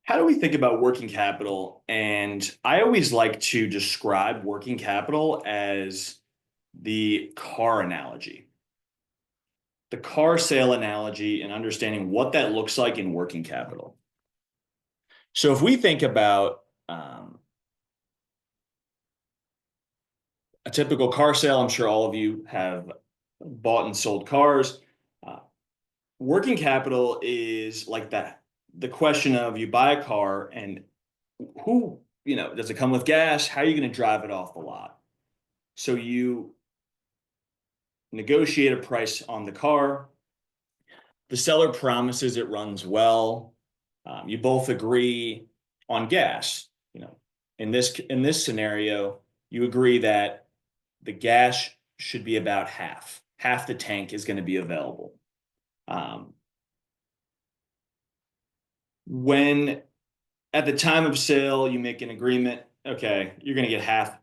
How do we think about working capital? And I always like to describe working capital as the car analogy, the car sale analogy, and understanding what that looks like in working capital. So if we think about a typical car sale, I'm sure all of you have bought and sold cars. Uh, Working capital is like that. The question of you buy a car and who, does it come with gas? How are you going to drive it off the lot? So you negotiate a price on the car. The seller promises it runs well. You both agree on gas. In this scenario, you agree that the gas should be about half. Half the tank is going to be available. Um, when at the time of sale, you make an agreement. Okay, you're going to get half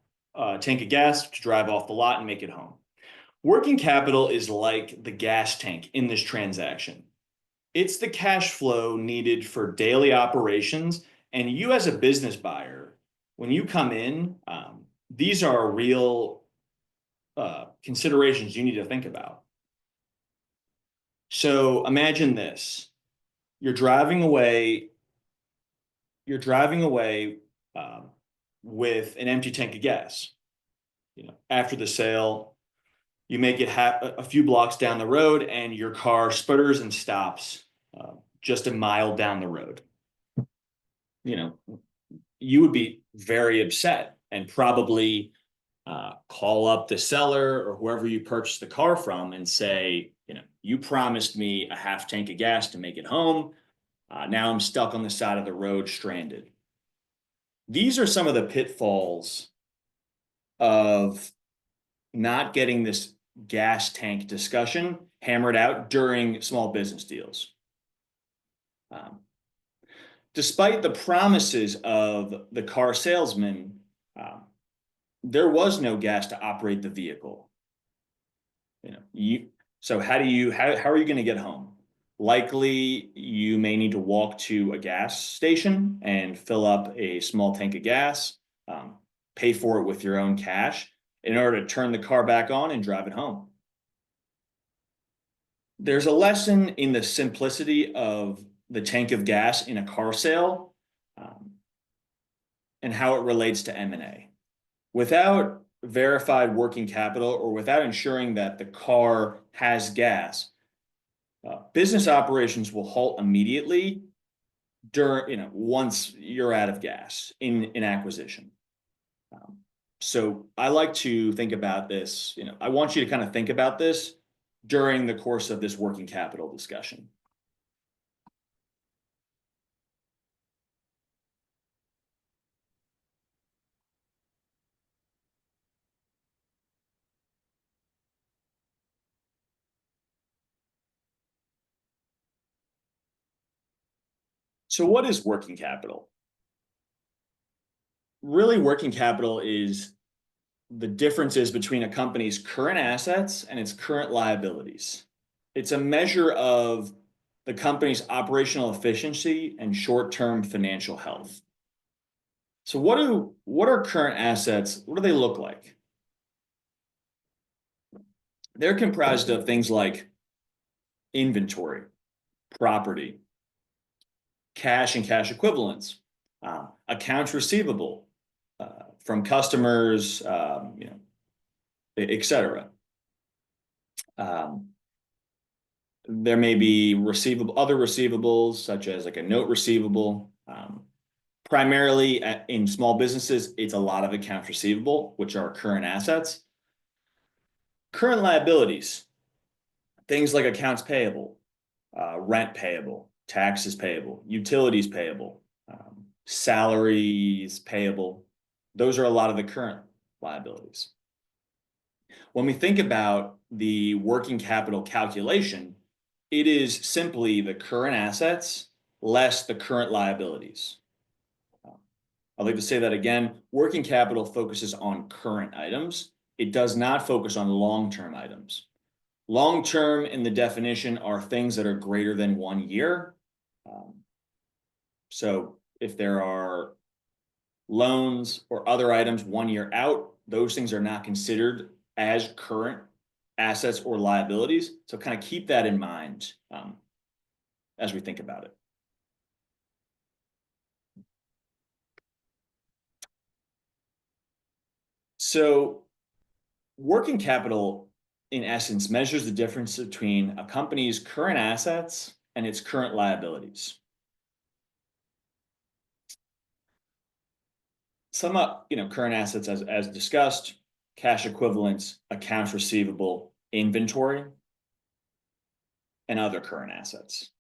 tank of gas to drive off the lot and make it home. Working capital is like the gas tank in this transaction. It's the cash flow needed for daily operations. And you, as a business buyer, when you come in, these are real considerations you need to think about. So imagine this: you're driving away, you're driving away with an empty tank of gas. After the sale, you make it a few blocks down the road, and your car sputters and stops just a mile down the road. You know, you would be very upset and probably call up the seller or whoever you purchased the car from and say, you promised me a half tank of gas to make it home. Now I'm stuck on the side of the road, stranded. These are some of the pitfalls of not getting this gas tank discussion hammered out during small business deals. Despite the promises of the car salesman, there was no gas to operate the vehicle. So how are you going to get home? Likely, you may need to walk to a gas station and fill up a small tank of gas, pay for it with your own cash in order to turn the car back on and drive it home. There's a lesson in the simplicity of the tank of gas in a car sale, and how it relates to M&A. Without verified working capital or without ensuring that the car has gas, business operations will halt immediately once you're out of gas in acquisition. So I like to think about this. I want you to kind of think about this during the course of this working capital discussion. So what is working capital? Really, working capital is the differences between a company's current assets and its current liabilities. It's a measure of the company's operational efficiency and short-term financial health. So what are current assets? What do they look like? They're comprised of things like inventory, property, cash and cash equivalents, accounts receivable from customers, et cetera. There may be other receivables, such as like a note receivable. Primarily in small businesses, it's a lot of accounts receivable, which are current assets. Current liabilities, things like accounts payable, rent payable, taxes payable, utilities payable, salaries payable. Those are a lot of the current liabilities. When we think about the working capital calculation, it is simply the current assets less the current liabilities. I'd like to say that again. Working capital focuses on current items. It does not focus on long-term items. Long-term in the definition are things that are greater than 1 year. So if there are loans or other items 1 year out, those things are not considered as current assets or liabilities. So kind of keep that in mind as we think about it. So working capital, in essence, measures the difference between a company's current assets and its current liabilities. Some current assets, as discussed: cash equivalents, accounts receivable, inventory, and other current assets.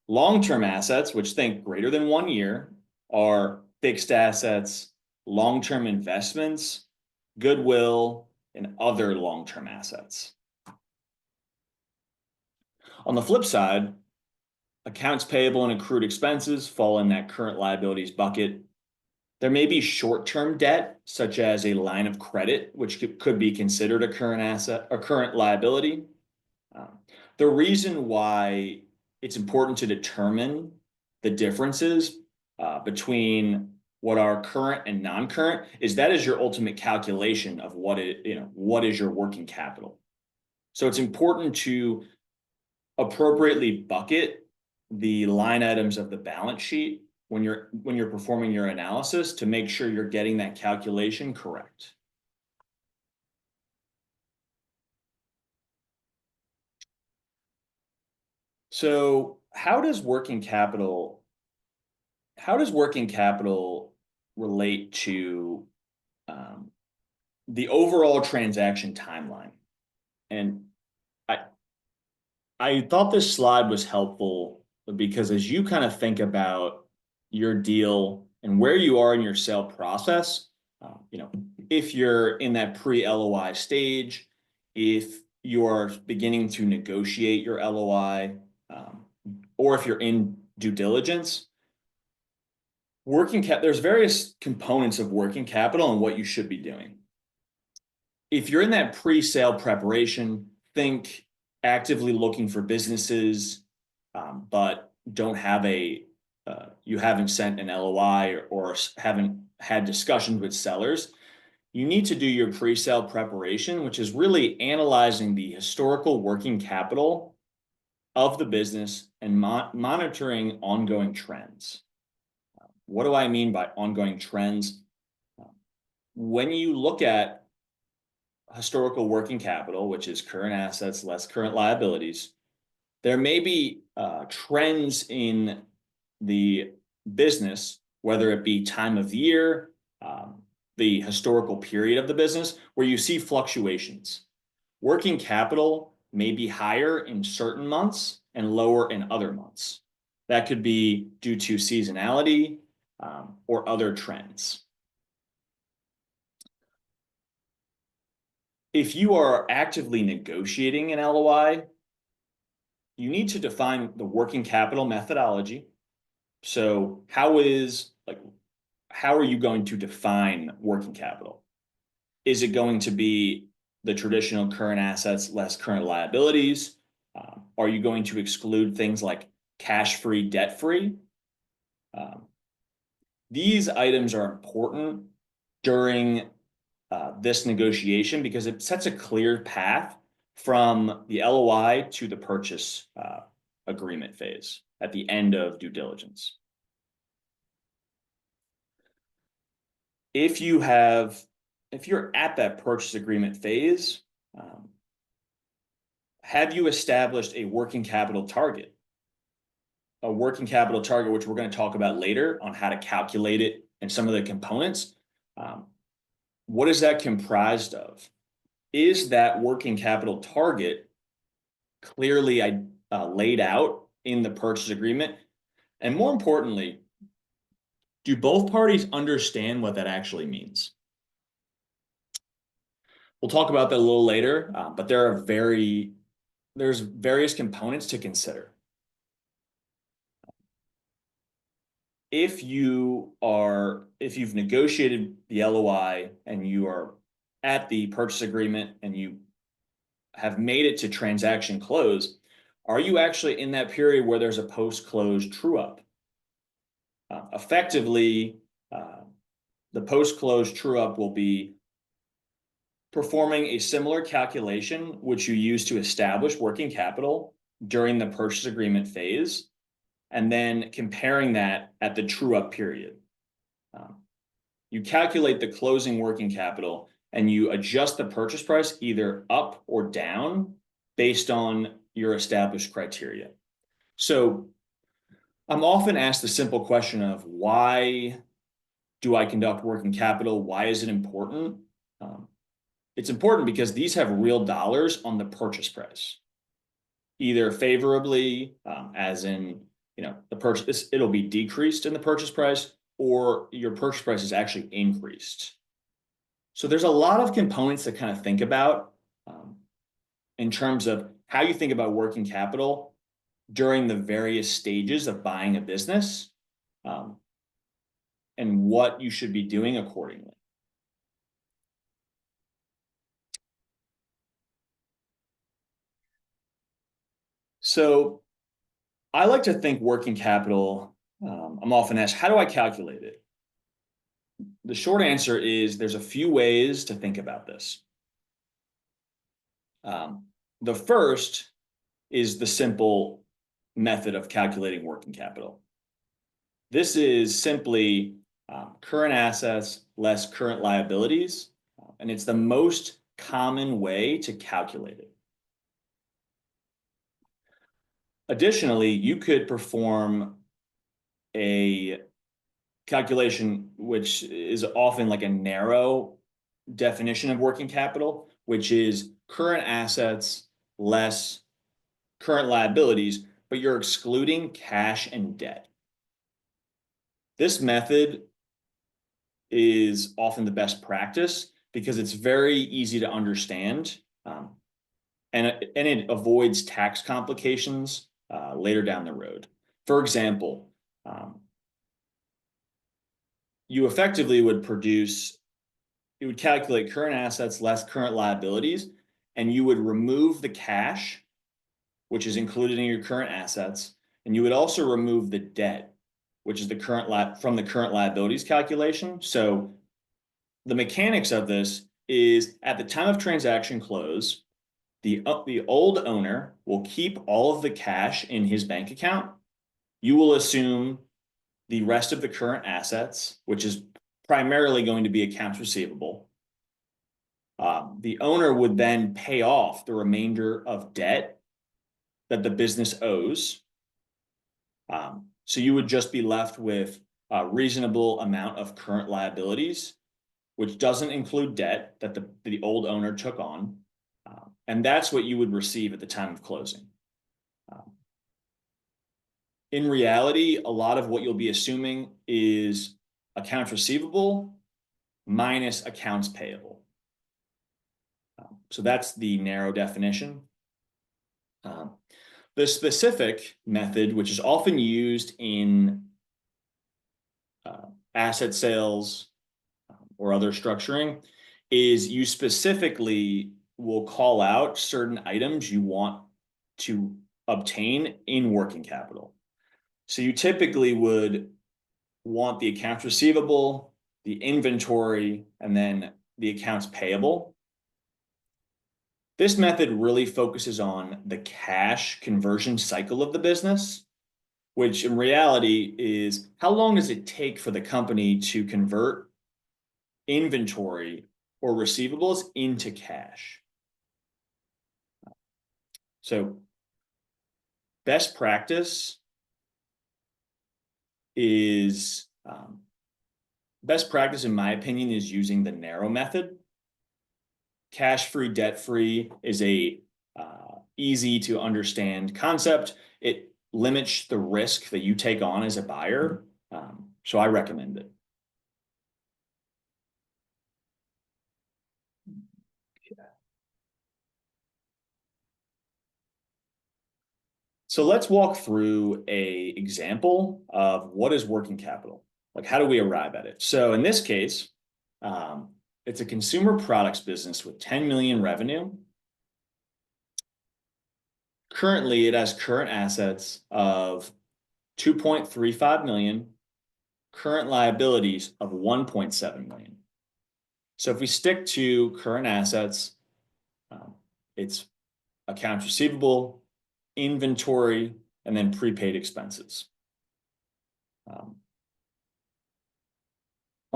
Long-term assets, which think greater than 1 year, are fixed assets, long-term investments, goodwill, and other long-term assets. On the flip side, accounts payable and accrued expenses fall in that current liabilities bucket. There may be short-term debt, such as a line of credit, which could be considered a current asset or current liability. The reason why it's important to determine the differences between what are current and non-current is that is your ultimate calculation of what is your working capital. So it's important to appropriately bucket the line items of the balance sheet when you're performing your analysis to make sure you're getting that calculation correct. So how does working capital relate to the overall transaction timeline? And I thought this slide was helpful because as you kind of think about your deal and where you are in your sale process, if you're in that pre-LOI stage, if you are beginning to negotiate your LOI, or if you're in due diligence, there's various components of working capital and what you should be doing. If you're in that pre-sale preparation, think actively looking for businesses, but don't have you haven't sent an LOI or haven't had discussions with sellers. You need to do your pre-sale preparation, which is really analyzing the historical working capital of the business and monitoring ongoing trends. What do I mean by ongoing trends? When you look at historical working capital, which is current assets less current liabilities, there may be trends in the business, whether it be time of year, the historical period of the business, where you see fluctuations. Working capital may be higher in certain months and lower in other months. That could be due to seasonality or other trends. If you are actively negotiating an LOI, you need to define the working capital methodology. So how are you going to define working capital? Is it going to be the traditional current assets less current liabilities? Are you going to exclude things like cash-free, debt-free? These items are important during this negotiation because it sets a clear path from the LOI to the purchase agreement phase at the end of due diligence. If you're at that purchase agreement phase, have you established a working capital target? A working capital target, which we're going to talk about later on how to calculate it and some of the components. What is that comprised of? Is that working capital target clearly laid out in the purchase agreement? And more importantly, do both parties understand what that actually means? We'll talk about that a little later, but there's various components to consider. If you've negotiated the LOI and you are at the purchase agreement and you have made it to transaction close, are you actually in that period where there's a post-close true-up? Effectively, the post-close true-up will be performing a similar calculation which you use to establish working capital during the purchase agreement phase, and then comparing that at the true-up period. You calculate the closing working capital and you adjust the purchase price either up or down based on your established criteria. So I'm often asked the simple question of why do I conduct working capital? Why is it important? It's important because these have real dollars on the purchase price, either favorably, as in, the purchase, it'll be decreased in the purchase price, or your purchase price is actually increased. So there's a lot of components to kind of think about in terms of how you think about working capital during the various stages of buying a business, and what you should be doing accordingly. So I like to think working capital, I'm often asked, how do I calculate it? The short answer is there's a few ways to think about this. The first is the simple method of calculating working capital. This is simply current assets less current liabilities, and it's the most common way to calculate it. Additionally, you could perform a calculation which is often like a narrow definition of working capital, which is current assets less current liabilities, but you're excluding cash and debt. This method is often the best practice because it's very easy to understand, and it avoids tax complications later down the road. For example, you effectively would calculate current assets less current liabilities, and you would remove the cash, which is included in your current assets, and you would also remove the debt, which is from the current liabilities calculation. So the mechanics of this is at the time of transaction close, the old owner will keep all of the cash in his bank account. You will assume the rest of the current assets, which is primarily going to be accounts receivable. The owner would then pay off the remainder of debt that the business owes. So you would just be left with a reasonable amount of current liabilities, which doesn't include debt that the old owner took on. And that's what you would receive at the time of closing. In reality, a lot of what you'll be assuming is accounts receivable minus accounts payable. So that's the narrow definition. The specific method, which is often used in asset sales or other structuring, is you specifically will call out certain items you want to obtain in working capital. So you typically would want the accounts receivable, the inventory, and then the accounts payable. This method really focuses on the cash conversion cycle of the business, which in reality is how long does it take for the company to convert inventory or receivables into cash. So best practice is, in my opinion, is using the narrow method. Cash-free, debt-free is a easy to understand concept. It limits the risk that you take on as a buyer. So I recommend it. So let's walk through a example of what is working capital. Like, how do we arrive at it? So in this case, it's a consumer products business with 10 million revenue. Currently, it has current assets of 2.35 million current liabilities of 1.7 million. So if we stick to current assets, it's accounts receivable, inventory, and then prepaid expenses. On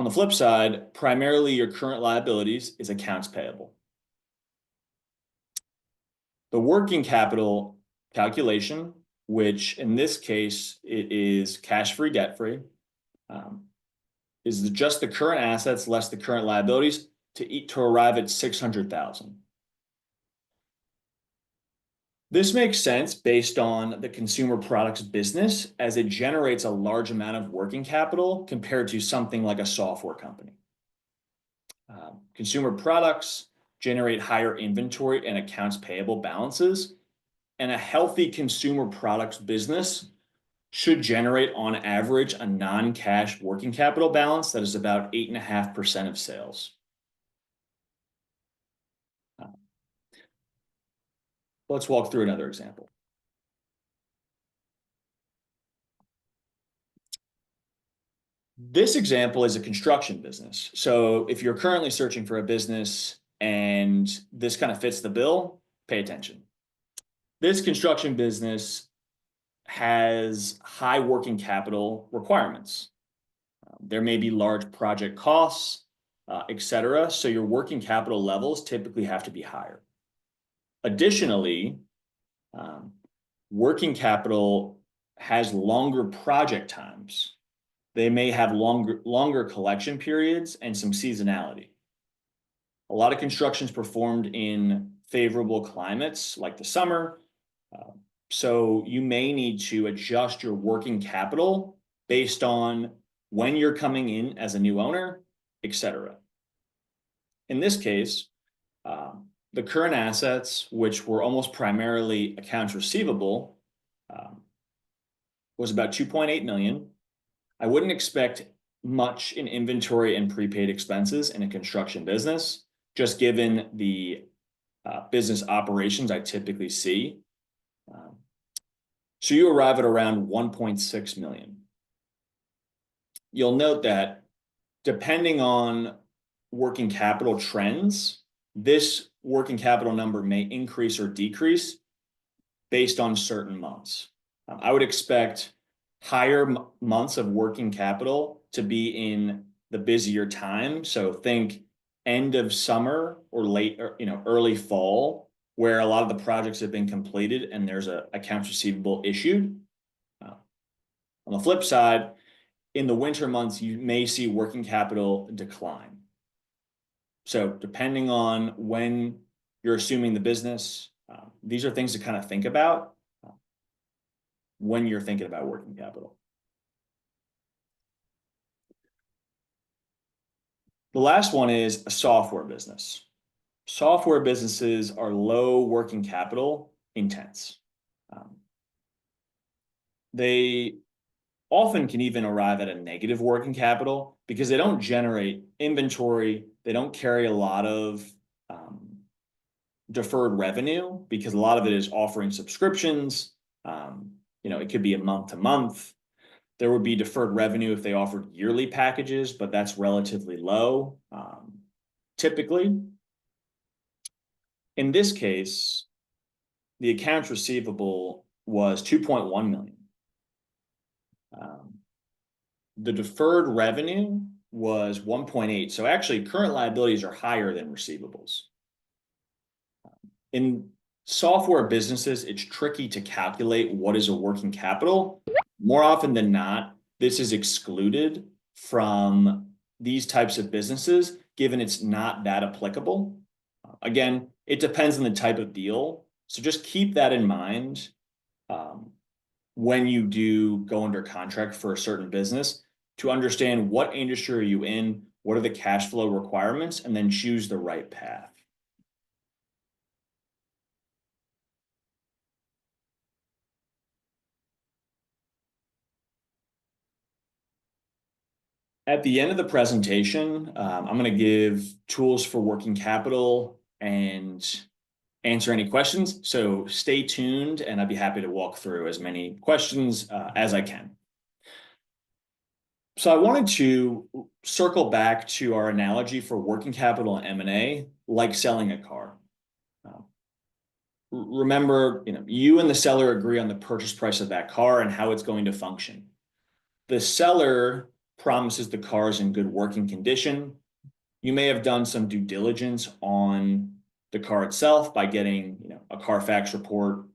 the flip side, primarily your current liabilities is accounts payable. The working capital calculation, which in this case, it is cash-free, debt-free, is just the current assets less the current liabilities to arrive at 600,000. This makes sense based on the consumer products business, as it generates a large amount of working capital compared to something like a software company. Consumer products generate higher inventory and accounts payable balances, and a healthy consumer products business should generate on average a non-cash working capital balance that is about 8.5% of sales. Let's walk through another example. This example is a construction business. So if you're currently searching for a business and this kind of fits the bill, pay attention. This construction business has high working capital requirements. There may be large project costs, etc. So your working capital levels typically have to be higher. Additionally, working capital has longer project times. They may have longer collection periods and some seasonality. A lot of construction is performed in favorable climates like the summer. So you may need to adjust your working capital based on when you're coming in as a new owner, etc. In this case, the current assets, which were almost primarily accounts receivable, was about 2.8 million. I wouldn't expect much in inventory and prepaid expenses in a construction business, just given the business operations I typically see. So you arrive at around 1.6 million. You'll note that depending on working capital trends, this working capital number may increase or decrease based on certain months. I would expect higher months of working capital to be in the busier time. So think end of summer or late, or early fall, where a lot of the projects have been completed and there's a accounts receivable issued. On the flip side, in the winter months, you may see working capital decline. So depending on when you're assuming the business, these are things to kind of think about when you're thinking about working capital. The last one is a software business. Software businesses are low working capital intense. They often can even arrive at a negative working capital because they don't generate inventory. They don't carry a lot of deferred revenue because a lot of it is offering subscriptions. It could be a month to month. There would be deferred revenue if they offered yearly packages, but that's relatively low, typically. In this case, the accounts receivable was 2.1 million. The deferred revenue was 1.8. So actually, current liabilities are higher than receivables. In software businesses, it's tricky to calculate what is a working capital. More often than not, this is excluded from these types of businesses, given it's not that applicable. Again, it depends on the type of deal. So just keep that in mind when you do go under contract for a certain business, to understand what industry are you in, what are the cash flow requirements, and then choose the right path. At the end of the presentation, I'm going to give tools for working capital and answer any questions. So stay tuned, and I'd be happy to walk through as many questions as I can. So I wanted to circle back to our analogy for working capital and M&A, like selling a car. Uh, Remember, you and the seller agree on the purchase price of that car and how it's going to function. The seller promises the car is in good working condition. You may have done some due diligence on the car itself by getting, a Carfax report,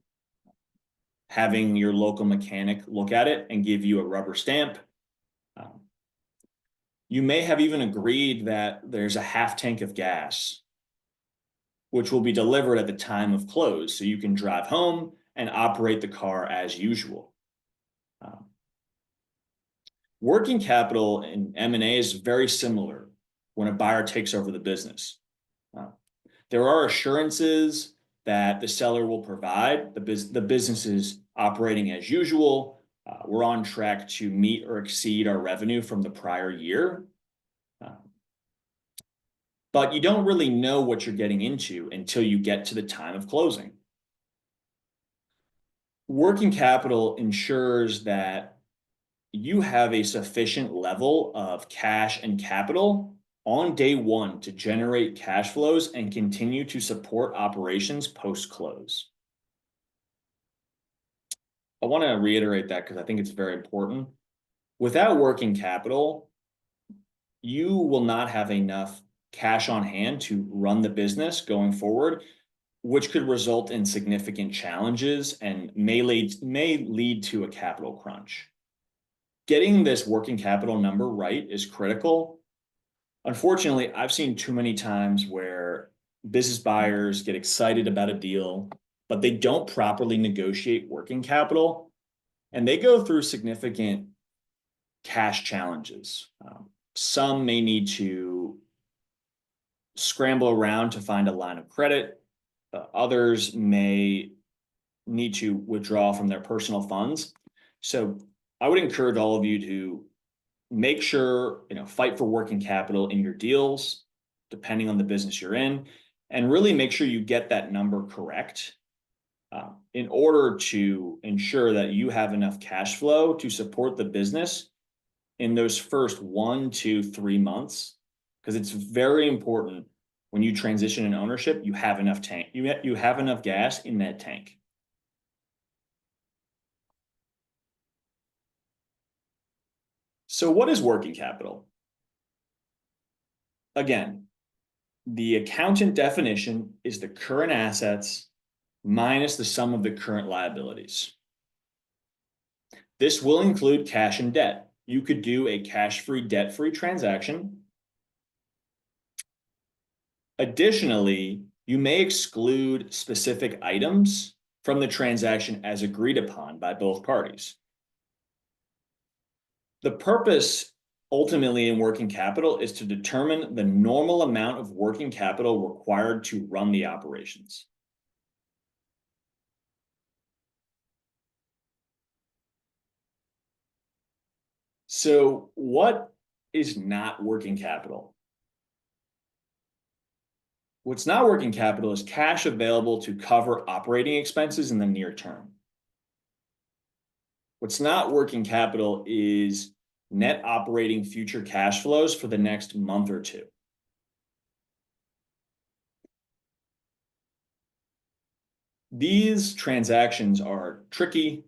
having your local mechanic look at it and give you a rubber stamp. Um, you may have even agreed that there's a half tank of gas, which will be delivered at the time of close, so you can drive home and operate the car as usual. Um, Working capital in M&A is very similar when a buyer takes over the business. Uh, there are assurances that the seller will provide. The business is operating as usual. We're on track to meet or exceed our revenue from the prior year. Uh, but you don't really know what you're getting into until you get to the time of closing. Working capital ensures that you have a sufficient level of cash and capital on day one to generate cash flows and continue to support operations post-close. I want to reiterate that because I think it's very important. Without working capital, you will not have enough cash on hand to run the business going forward, which could result in significant challenges and may lead to a capital crunch. Getting this working capital number right is critical. Unfortunately, I've seen too many times where business buyers get excited about a deal, but they don't properly negotiate working capital, and they go through significant cash challenges. Some may need to scramble around to find a line of credit. Others may need to withdraw from their personal funds. So I would encourage all of you to make sure, fight for working capital in your deals, depending on the business you're in, and really make sure you get that number correct in order to ensure that you have enough cash flow to support the business in those first 1 to 3 months, because it's very important when you transition in ownership, you have enough tank, you have enough gas in that tank. So what is working capital? Again, the accountant definition is the current assets minus the sum of the current liabilities. This will include cash and debt. You could do a cash-free, debt-free transaction. Additionally, you may exclude specific items from the transaction as agreed upon by both parties. The purpose ultimately in working capital is to determine the normal amount of working capital required to run the operations. So what is not working capital? What's not working capital is cash available to cover operating expenses in the near term. What's not working capital is net operating future cash flows for the next month or two. These transactions are tricky,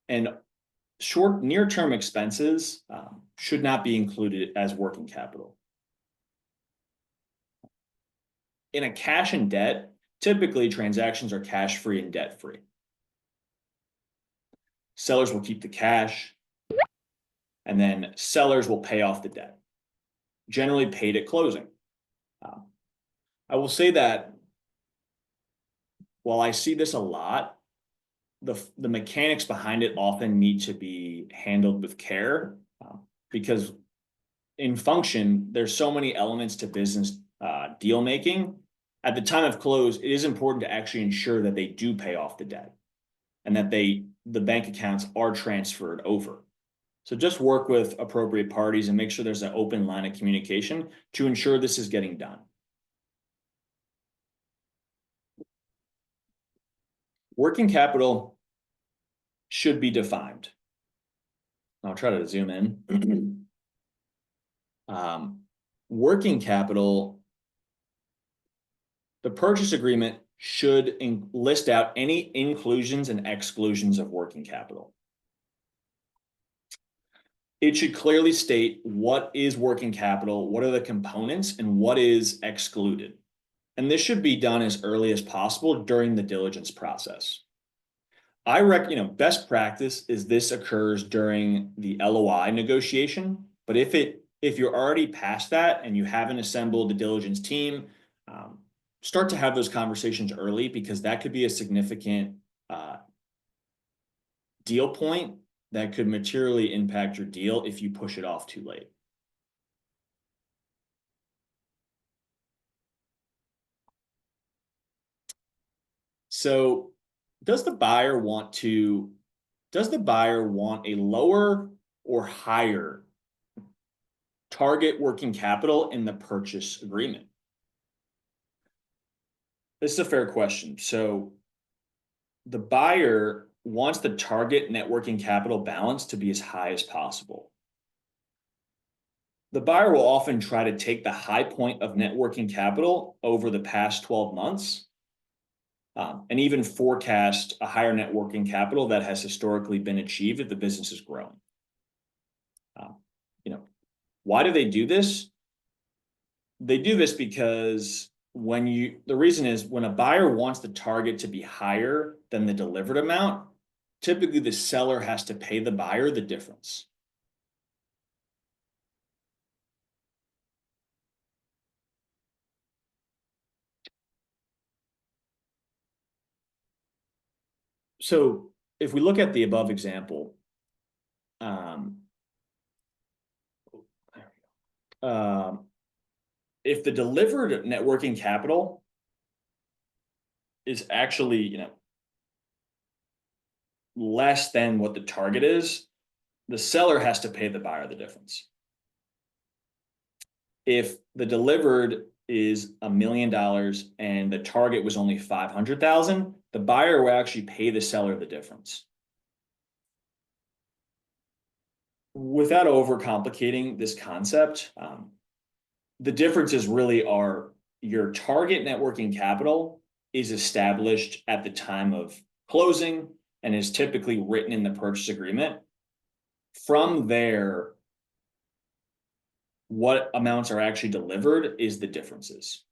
and short near-term expenses should not be included as working capital. In a cash and debt, typically transactions are cash-free and debt-free. Sellers will keep the cash, and then sellers will pay off the debt, generally paid at closing. I will say that while I see this a lot, the mechanics behind it often need to be handled with care because in function, there's so many elements to business deal making. At the time of close, it is important to actually ensure that they do pay off the debt and that the bank accounts are transferred over. So just work with appropriate parties and make sure there's an open line of communication to ensure this is getting done. Working capital should be defined. I'll try to zoom in. Working capital, the purchase agreement should list out any inclusions and exclusions of working capital. It should clearly state what is working capital, what are the components, and what is excluded. And this should be done as early as possible during the diligence process. I reckon, best practice is this occurs during the LOI negotiation, but if you're already past that and you haven't assembled the diligence team, start to have those conversations early, because that could be a significant deal point that could materially impact your deal if you push it off too late. So does the buyer want a lower or higher target working capital in the purchase agreement? This is a fair question. So the buyer wants the target net working capital balance to be as high as possible. The buyer will often try to take the high point of net working capital over the past 12 months and even forecast a higher net working capital that has historically been achieved if the business is growing. Why do they do this? They do this because the reason is when a buyer wants the target to be higher than the delivered amount, typically the seller has to pay the buyer the difference. So if we look at the above example, if the delivered net working capital is actually, less than what the target is, the seller has to pay the buyer the difference. If the delivered is $1 million and the target was only 500,000, the buyer will actually pay the seller the difference. Without overcomplicating this concept, the differences really are your target net working capital is established at the time of closing and is typically written in the purchase agreement. From there, what amounts are actually delivered is the differences.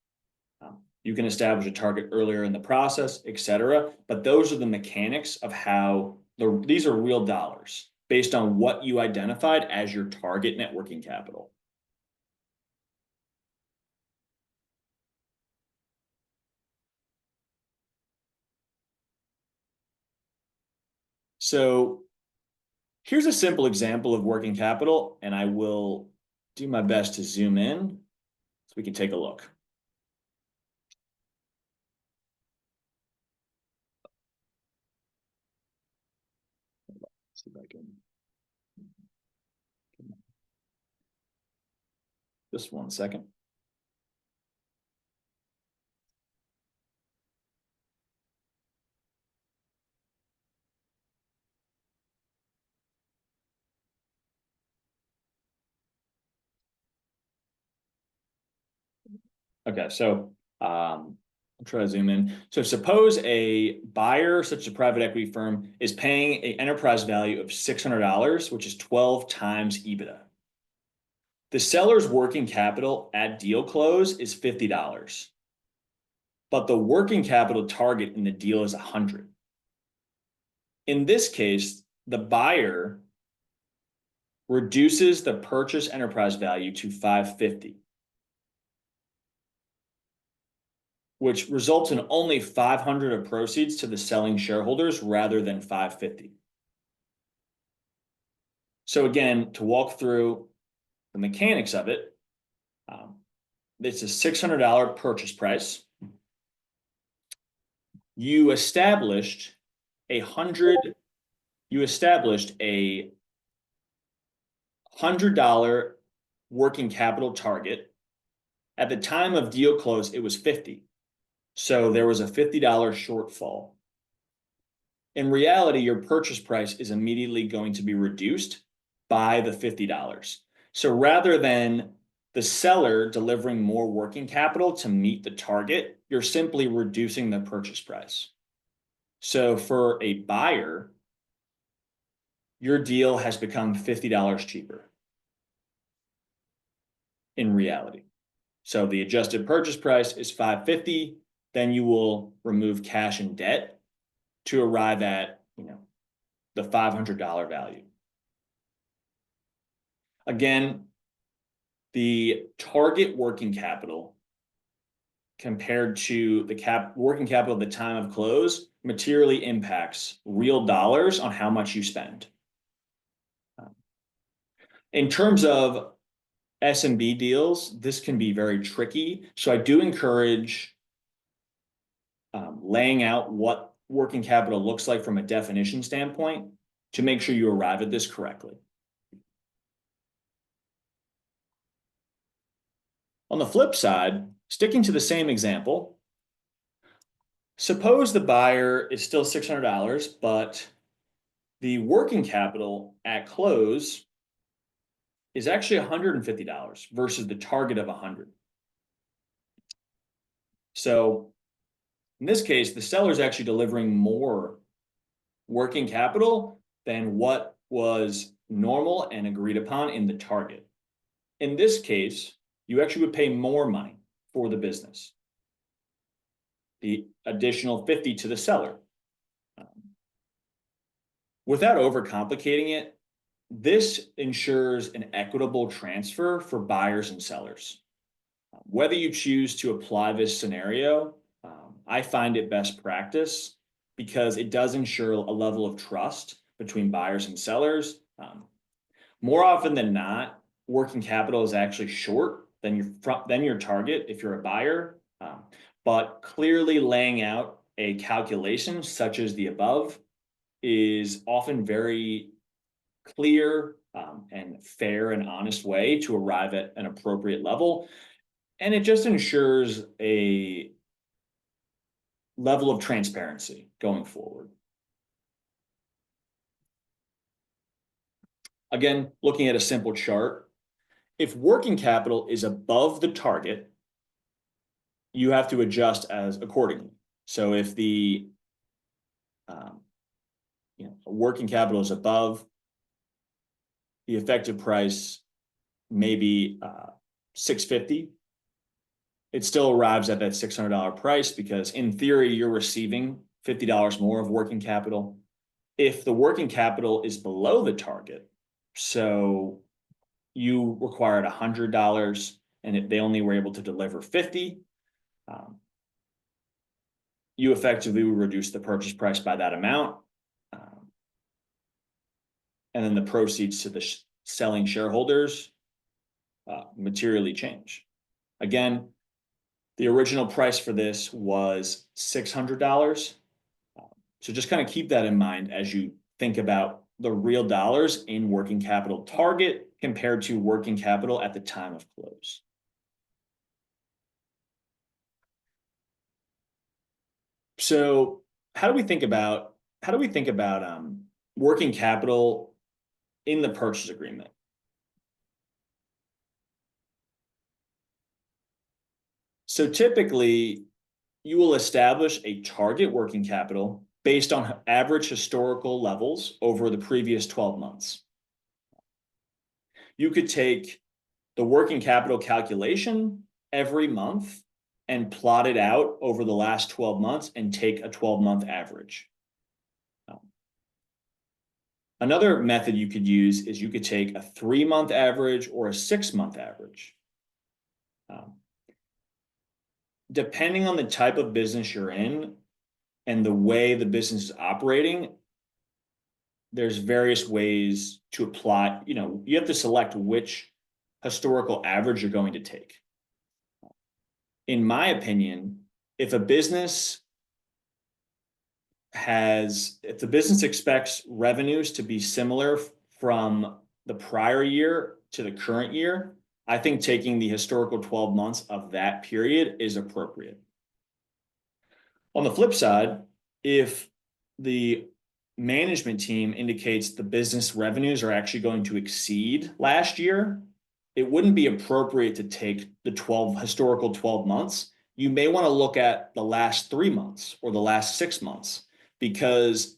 You can establish a target earlier in the process, et cetera, but those are the mechanics of how these are real dollars based on what you identified as your target net working capital. So here's a simple example of working capital, and I will do my best to zoom in so we can take a look. Let's see if I can. Just 1 second. Okay, so I'll try to zoom in. So suppose a buyer, such as a private equity firm, is paying an enterprise value of $600, which is 12 times EBITDA. The seller's working capital at deal close is $50, but the working capital target in the deal is $100. In this case, the buyer reduces the purchase enterprise value to $550. Which results in only $500 of proceeds to the selling shareholders rather than $550. So again, to walk through the mechanics of it, it's a $600 purchase price. You established a $100 working capital target. At the time of deal close, it was $50. So there was a $50 shortfall. In reality, your purchase price is immediately going to be reduced by the $50. So rather than the seller delivering more working capital to meet the target, you're simply reducing the purchase price. So for a buyer, your deal has become $50 cheaper in reality. So the adjusted purchase price is $550. Then you will remove cash and debt to arrive at, the $500 value. Again, the target working capital compared to the working capital at the time of close materially impacts real dollars on how much you spend. In terms of S&B deals, this can be very tricky. So I do encourage laying out what working capital looks like from a definition standpoint to make sure you arrive at this correctly. On the flip side, sticking to the same example, suppose the buyer is still $600, but the working capital at close is actually $150 versus the target of $100. So in this case, the seller is actually delivering more working capital than what was normal and agreed upon in the target. In this case, you actually would pay more money for the business, the additional $50 to the seller. Without overcomplicating it, this ensures an equitable transfer for buyers and sellers. Whether you choose to apply this scenario, I find it best practice because it does ensure a level of trust between buyers and sellers. More often than not, working capital is actually short than your target if you're a buyer. But clearly laying out a calculation such as the above is often very clear and fair and honest way to arrive at an appropriate level. And it just ensures a level of transparency going forward. Again, looking at a simple chart, if working capital is above the target, you have to adjust as accordingly. So if the working capital is above the effective price, maybe $650, it still arrives at that $600 price because in theory, you're receiving $50 more of working capital. If the working capital is below the target, so you required $100 and they only were able to deliver $50, you effectively reduce the purchase price by that amount. And then the proceeds to the selling shareholders materially change. Again, the original price for this was $600. So just kind of keep that in mind as you think about the real dollars in working capital target compared to working capital at the time of close. So how do we think about working capital in the purchase agreement? So typically, you will establish a target working capital based on average historical levels over the previous 12 months. You could take the working capital calculation every month and plot it out over the last 12 months and take a 12-month average. Another method you could use is you could take a 3-month average or a 6-month average. Depending on the type of business you're in and the way the business is operating, there's various ways to apply. You have to select which historical average you're going to take. In my opinion, if the business expects revenues to be similar from the prior year to the current year, I think taking the historical 12 months of that period is appropriate. On the flip side, if the management team indicates the business revenues are actually going to exceed last year, it wouldn't be appropriate to take the historical 12 months. You may want to look at the last 3 months or the last 6 months, because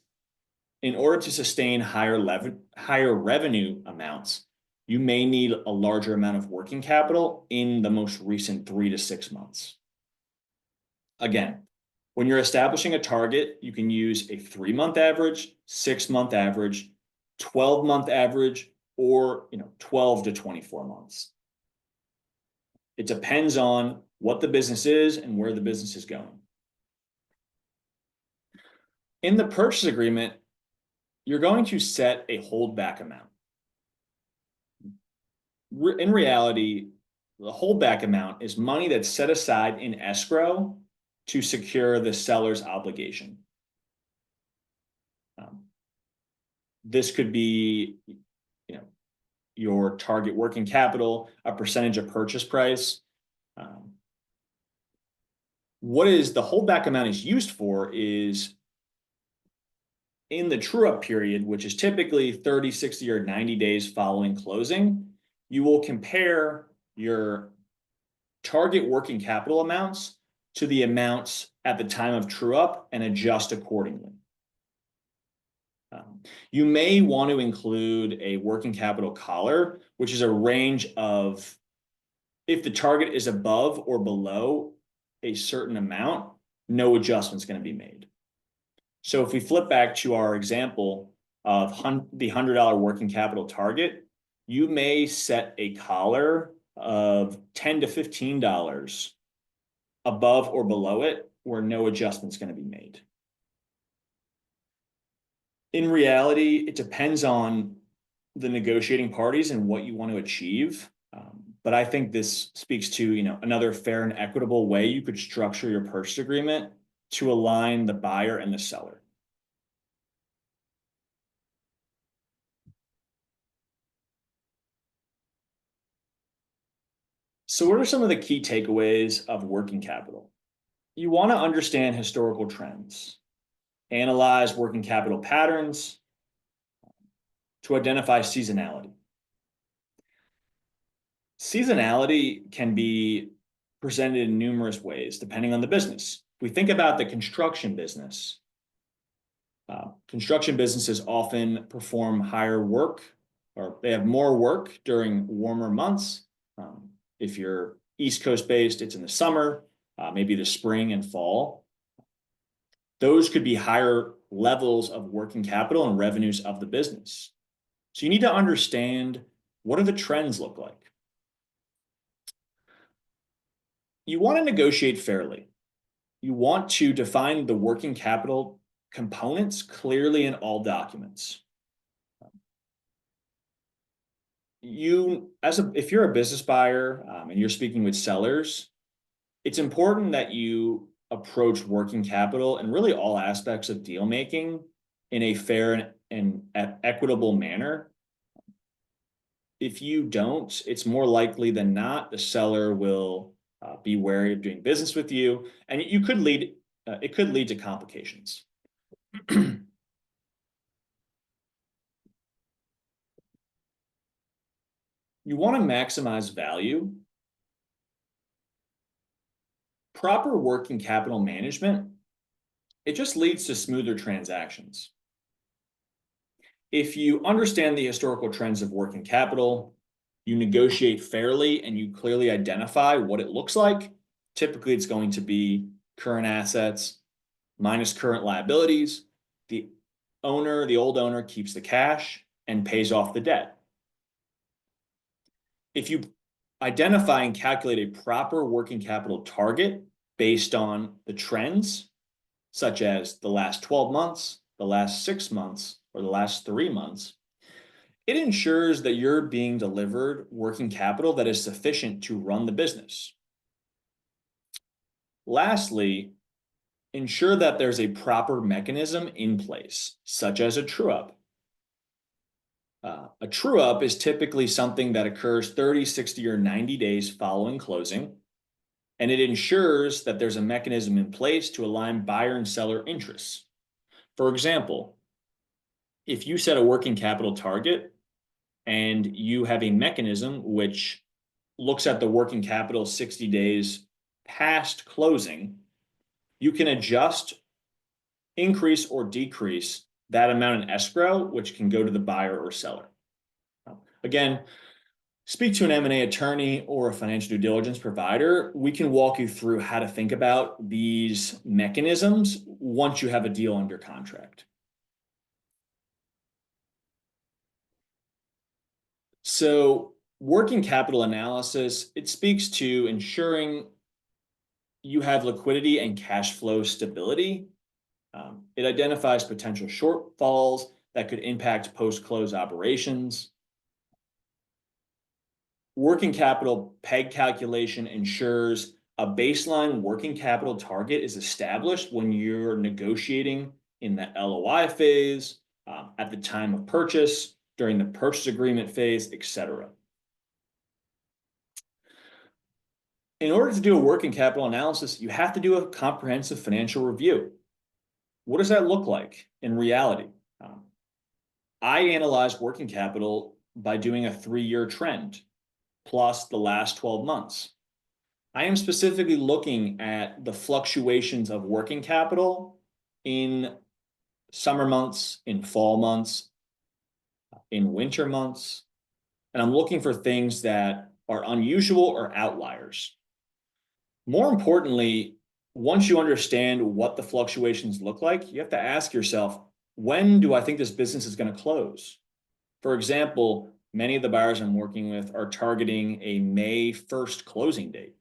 in order to sustain higher revenue amounts, you may need a larger amount of working capital in the most recent 3 to 6 months. Again, when you're establishing a target, you can use a 3-month average, 6-month average, 12-month average, or 12 to 24 months. It depends on what the business is and where the business is going. In the purchase agreement, you're going to set a holdback amount. In reality, the holdback amount is money that's set aside in escrow to secure the seller's obligation. This could be, your target working capital, a percentage of purchase price. What is the holdback amount is used for is in the true-up period, which is typically 30, 60, or 90 days following closing, you will compare your target working capital amounts to the amounts at the time of true-up and adjust accordingly. You may want to include a working capital collar, which is a range of, if the target is above or below a certain amount, no adjustment's going to be made. So if we flip back to our example of the $100 working capital target, you may set a collar of $10 to $15 above or below it, where no adjustment's going to be made. In reality, it depends on the negotiating parties and what you want to achieve. But I think this speaks to, another fair and equitable way you could structure your purchase agreement to align the buyer and the seller. So what are some of the key takeaways of working capital? You want to understand historical trends, analyze working capital patterns to identify seasonality. Seasonality can be presented in numerous ways depending on the business. If we think about the construction business, construction businesses often perform higher work, or they have more work during warmer months. If you're East Coast based, it's in the summer, maybe the spring and fall. Those could be higher levels of working capital and revenues of the business. So you need to understand, what do the trends look like? You want to negotiate fairly. You want to define the working capital components clearly in all documents. If you're a business buyer and you're speaking with sellers, it's important that you approach working capital and really all aspects of deal making in a fair and equitable manner. If you don't, it's more likely than not the seller will be wary of doing business with you, and it could lead to complications. You want to maximize value. Proper working capital management, it just leads to smoother transactions. If you understand the historical trends of working capital, you negotiate fairly and you clearly identify what it looks like. Typically, it's going to be current assets minus current liabilities. The old owner keeps the cash and pays off the debt. If you identify and calculate a proper working capital target based on the trends, such as the last 12 months, the last 6 months, or the last 3 months, it ensures that you're being delivered working capital that is sufficient to run the business. Lastly, ensure that there's a proper mechanism in place, such as a true-up. A true-up is typically something that occurs 30, 60, or 90 days following closing, and it ensures that there's a mechanism in place to align buyer and seller interests. For example, if you set a working capital target and you have a mechanism which looks at the working capital 60 days past closing, you can adjust, increase, or decrease that amount in escrow, which can go to the buyer or seller. Again, speak to an M&A attorney or a financial due diligence provider. We can walk you through how to think about these mechanisms once you have a deal under contract. So working capital analysis, it speaks to ensuring you have liquidity and cash flow stability. It identifies potential shortfalls that could impact post-close operations. Working capital peg calculation ensures a baseline working capital target is established when you're negotiating in the LOI phase, at the time of purchase, during the purchase agreement phase, etc. In order to do a working capital analysis, you have to do a comprehensive financial review. What does that look like in reality? I analyze working capital by doing a 3-year trend plus the last 12 months. I am specifically looking at the fluctuations of working capital in summer months, in fall months, in winter months, and I'm looking for things that are unusual or outliers. More importantly, once you understand what the fluctuations look like, you have to ask yourself, when do I think this business is going to close? For example, many of the buyers I'm working with are targeting a May 1st closing date.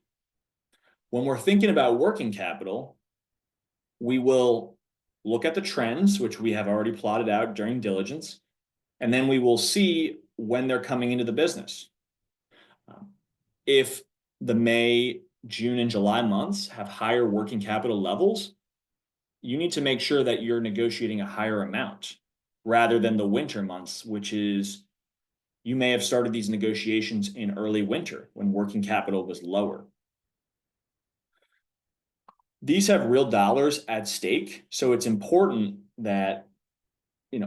When we're thinking about working capital, we will look at the trends, which we have already plotted out during diligence, and then we will see when they're coming into the business. If the May, June, and July months have higher working capital levels, you need to make sure that you're negotiating a higher amount rather than the winter months, which is you may have started these negotiations in early winter when working capital was lower. These have real dollars at stake, so it's important that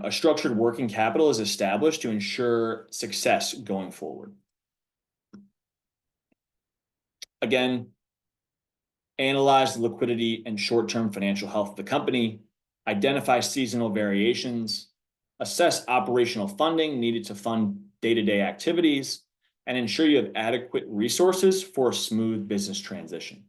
a structured working capital is established to ensure success going forward. Again, analyze the liquidity and short-term financial health of the company, identify seasonal variations, assess operational funding needed to fund day-to-day activities, and ensure you have adequate resources for a smooth business transition.